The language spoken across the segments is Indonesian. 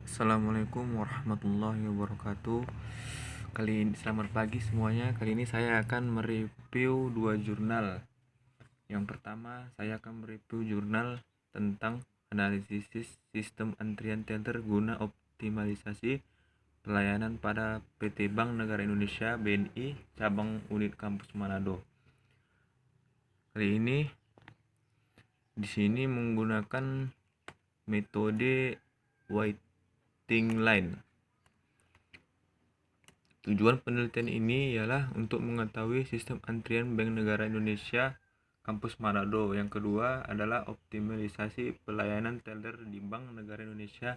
Assalamualaikum warahmatullahi wabarakatuh. Kali ini selamat pagi semuanya. Kali ini saya akan mereview dua jurnal. Yang pertama, saya akan mereview jurnal tentang analisis sistem antrian teller guna optimalisasi pelayanan pada PT Bank Negara Indonesia (BNI) cabang unit kampus Manado. Kali ini di sini menggunakan metode waiting line. Tujuan penelitian ini ialah untuk mengetahui sistem antrian Bank Negara Indonesia Kampus Manado. Yang kedua adalah optimalisasi pelayanan teller di Bank Negara Indonesia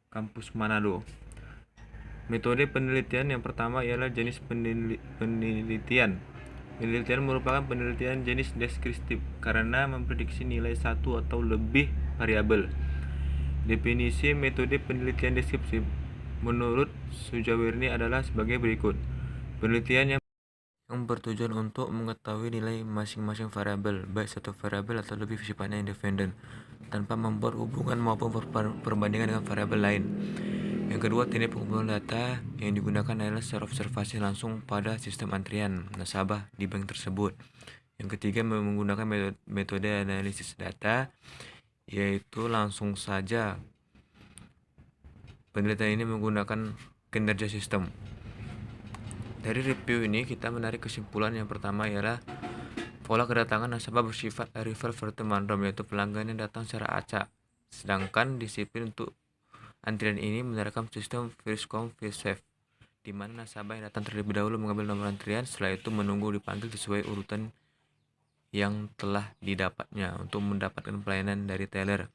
Kampus Manado. Metode penelitian yang pertama ialah jenis penelitian. Penelitian merupakan penelitian jenis deskriptif karena memprediksi nilai satu atau lebih variabel. Definisi metode penelitian deskriptif menurut Sujawirni adalah sebagai berikut. Penelitian yang bertujuan untuk mengetahui nilai masing-masing variabel, baik satu variabel atau lebih sifatnya independen, tanpa membuat hubungan maupun perbandingan dengan variabel lain. Yang kedua, teknik pengumpulan data yang digunakan adalah secara observasi langsung pada sistem antrian nasabah di bank tersebut. Yang ketiga, menggunakan metode analisis data, yaitu langsung saja. Penelitian ini menggunakan kinerja sistem. Dari review ini kita menarik kesimpulan yang pertama ialah pola kedatangan nasabah bersifat arrival vertum random, yaitu pelanggan yang datang secara acak. Sedangkan disiplin untuk antrian ini menerapkan sistem first come first serve, di mana nasabah yang datang terlebih dahulu mengambil nomor antrian, setelah itu menunggu dipanggil sesuai urutan yang telah didapatnya untuk mendapatkan pelayanan dari teller.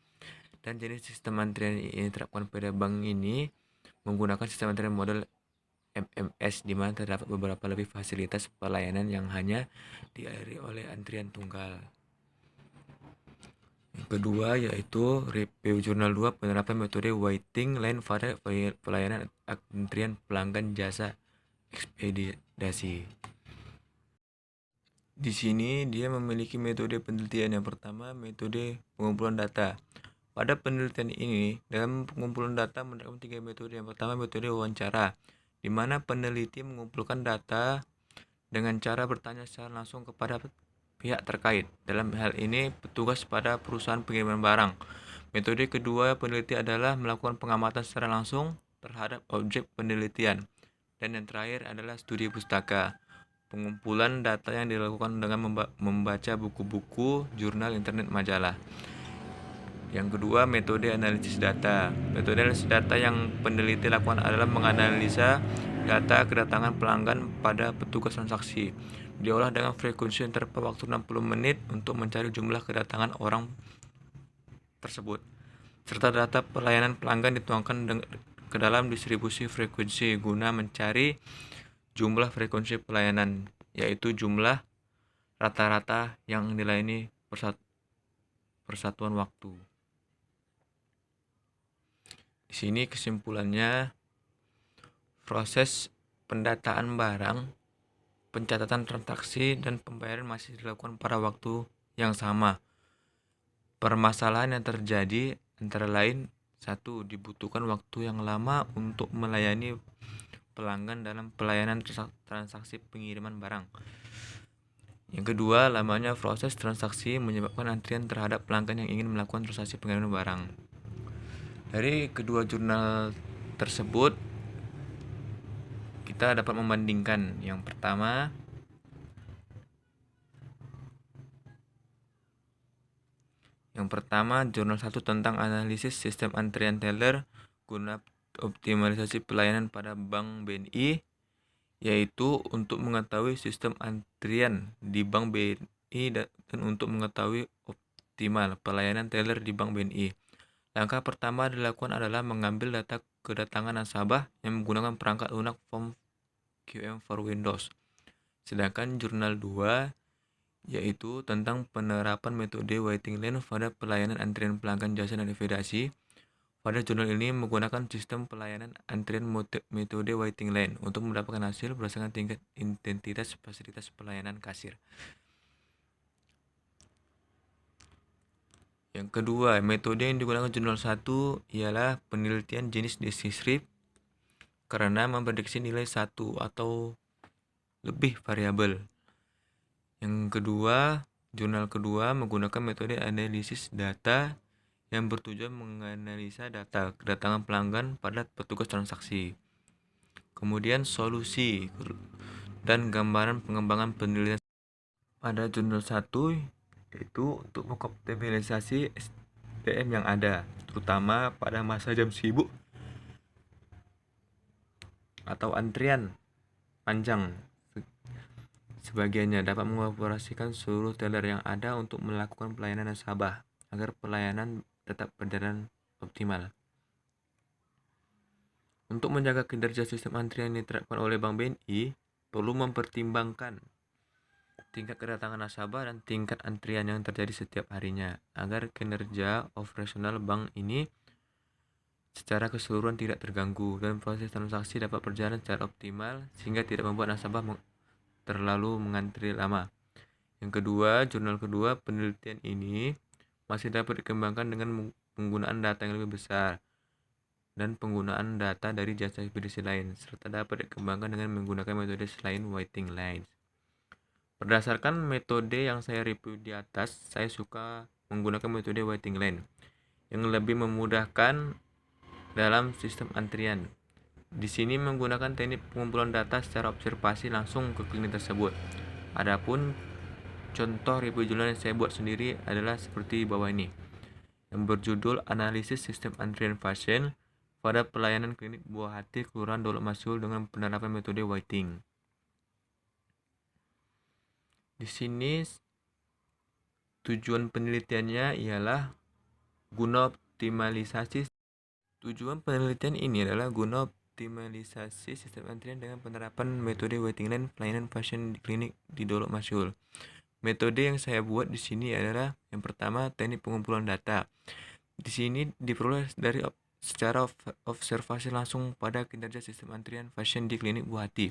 Dan jenis sistem antrian ini diterapkan pada bank ini menggunakan sistem antrian model MMS, di mana terdapat beberapa lebih fasilitas pelayanan yang hanya diakhiri oleh antrian tunggal. Yang kedua yaitu review jurnal 2 penerapan metode waiting line pada pelayanan antrian pelanggan jasa ekspedisi. Di sini dia memiliki metode penelitian. Yang pertama, metode pengumpulan data. Pada penelitian ini, dalam pengumpulan data menerapkan 3 metode. Yang pertama, metode wawancara, di mana peneliti mengumpulkan data dengan cara bertanya secara langsung kepada pihak terkait. Dalam hal ini, petugas pada perusahaan pengiriman barang. Metode kedua peneliti adalah melakukan pengamatan secara langsung terhadap objek penelitian. Dan yang terakhir adalah studi pustaka. Pengumpulan data yang dilakukan dengan membaca buku-buku, jurnal, internet, majalah. Yang kedua, metode analisis data. Metode analisis data yang peneliti lakukan adalah menganalisa data kedatangan pelanggan pada petugas transaksi. Diolah dengan frekuensi interval waktu 60 menit untuk mencari jumlah kedatangan orang tersebut. Serta data pelayanan pelanggan dituangkan ke dalam distribusi frekuensi guna mencari jumlah frekuensi pelayanan, yaitu jumlah rata-rata yang dilayani persatuan waktu. Di sini kesimpulannya, proses pendataan barang, pencatatan transaksi, dan pembayaran masih dilakukan pada waktu yang sama. Permasalahan yang terjadi antara lain: 1. Dibutuhkan waktu yang lama untuk melayani pelanggan dalam pelayanan transaksi pengiriman barang. Yang kedua, lamanya proses transaksi menyebabkan antrian terhadap pelanggan yang ingin melakukan transaksi pengiriman barang. Dari kedua jurnal tersebut, kita dapat membandingkan. Yang pertama, jurnal 1 tentang analisis sistem antrian teller guna optimalisasi pelayanan pada Bank BNI, yaitu untuk mengetahui sistem antrian di Bank BNI dan untuk mengetahui optimal pelayanan teller di Bank BNI. Langkah pertama dilakukan adalah mengambil data kedatangan nasabah yang menggunakan perangkat lunak Form QM for Windows. Sedangkan jurnal 2 yaitu tentang penerapan metode waiting line pada pelayanan antrian pelanggan jasa navigasi. Pada jurnal ini menggunakan sistem pelayanan antrian metode waiting line untuk mendapatkan hasil berdasarkan tingkat intensitas fasilitas pelayanan kasir. Yang kedua, metode yang digunakan jurnal 1 ialah penelitian jenis deskriptif karena memprediksi nilai satu atau lebih variabel. Yang kedua, jurnal kedua menggunakan metode analisis data yang bertujuan menganalisa data kedatangan pelanggan pada petugas transaksi. Kemudian solusi dan gambaran pengembangan penelitian pada jurnal 1 yaitu untuk mengoptimalisasi SDM yang ada, terutama pada masa jam sibuk atau antrian panjang. Sebagiannya dapat mengoperasikan seluruh teller yang ada untuk melakukan pelayanan nasabah agar pelayanan tetap berjalan optimal. Untuk menjaga kinerja sistem antrian yang diterapkan oleh Bank BNI, perlu mempertimbangkan tingkat kedatangan nasabah dan tingkat antrian yang terjadi setiap harinya agar kinerja operasional bank ini secara keseluruhan tidak terganggu dan proses transaksi dapat berjalan secara optimal sehingga tidak membuat nasabah terlalu mengantri lama. Yang kedua, jurnal kedua penelitian ini masih dapat dikembangkan dengan penggunaan data yang lebih besar dan penggunaan data dari jasa ekspedisi lain, serta dapat dikembangkan dengan menggunakan metode selain waiting lines. Berdasarkan metode yang saya review di atas, saya suka menggunakan metode waiting line yang lebih memudahkan dalam sistem antrian. Di sini menggunakan teknik pengumpulan data secara observasi langsung ke klinik tersebut. Adapun contoh review jurnal yang saya buat sendiri adalah seperti bawah ini, yang berjudul Analisis Sistem Antrian Pasien pada Pelayanan Klinik Buah Hati Kelurahan Dolok Masul dengan penerapan metode waiting. Di sini tujuan penelitiannya ialah guna optimalisasi. Tujuan penelitian ini adalah guna optimalisasi sistem antrian dengan penerapan metode waiting line pelayanan pasien di klinik di Dolok Masyul. Metode yang saya buat di sini adalah yang pertama teknik pengumpulan data. Di sini diperoleh dari secara observasi langsung pada kinerja sistem antrian pasien di klinik Buah Hati.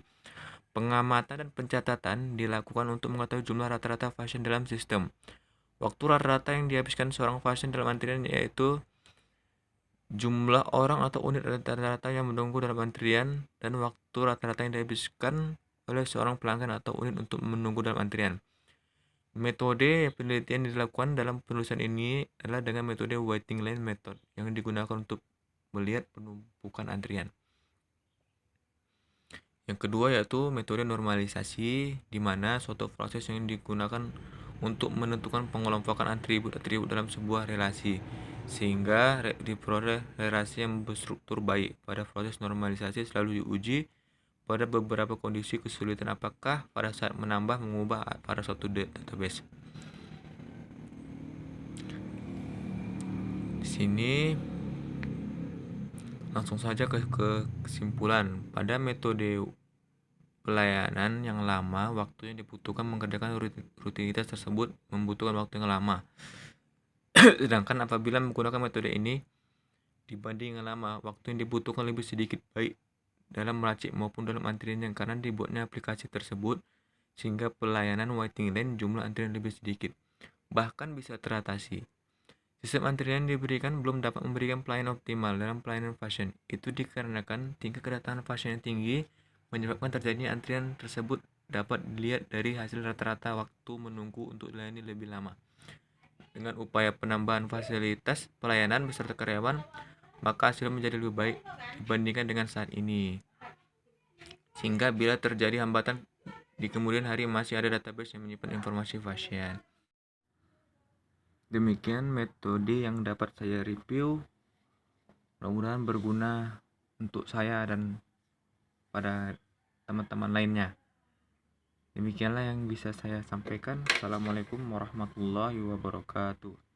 Pengamatan dan pencatatan dilakukan untuk mengetahui jumlah rata-rata pasien dalam sistem. Waktu rata-rata yang dihabiskan seorang pasien dalam antrian yaitu jumlah orang atau unit rata-rata yang menunggu dalam antrian dan waktu rata-rata yang dihabiskan oleh seorang pelanggan atau unit untuk menunggu dalam antrian. Metode penelitian yang dilakukan dalam penulisan ini adalah dengan metode waiting line method yang digunakan untuk melihat penumpukan antrian. Yang kedua yaitu metode normalisasi, di mana suatu proses yang digunakan untuk menentukan pengelompokan atribut-atribut dalam sebuah relasi, sehingga diperoleh relasi yang berstruktur baik. Pada proses normalisasi selalu diuji pada beberapa kondisi kesulitan, apakah pada saat menambah mengubah pada suatu database. Di sini langsung saja ke kesimpulan. Pada metode pelayanan yang lama, waktu yang dibutuhkan mengerjakan rutinitas tersebut membutuhkan waktu yang lama. Sedangkan apabila menggunakan metode ini dibanding yang lama, waktu yang dibutuhkan lebih sedikit, baik dalam meracik maupun dalam antrian yang karena dibuatnya aplikasi tersebut sehingga pelayanan waiting line jumlah antrian lebih sedikit, bahkan bisa teratasi. Sistem antrian diberikan belum dapat memberikan pelayanan optimal dalam pelayanan pasien. Itu dikarenakan tingkat kedatangan pasien yang tinggi menyebabkan terjadinya antrian tersebut dapat dilihat dari hasil rata-rata waktu menunggu untuk dilayani lebih lama. Dengan upaya penambahan fasilitas pelayanan beserta karyawan, maka hasil menjadi lebih baik dibandingkan dengan saat ini. Sehingga bila terjadi hambatan di kemudian hari masih ada database yang menyimpan informasi pasien. Demikian metode yang dapat saya review. Mudah-mudahan berguna untuk saya dan pada teman-teman lainnya. Demikianlah yang bisa saya sampaikan. Assalamualaikum warahmatullahi wabarakatuh.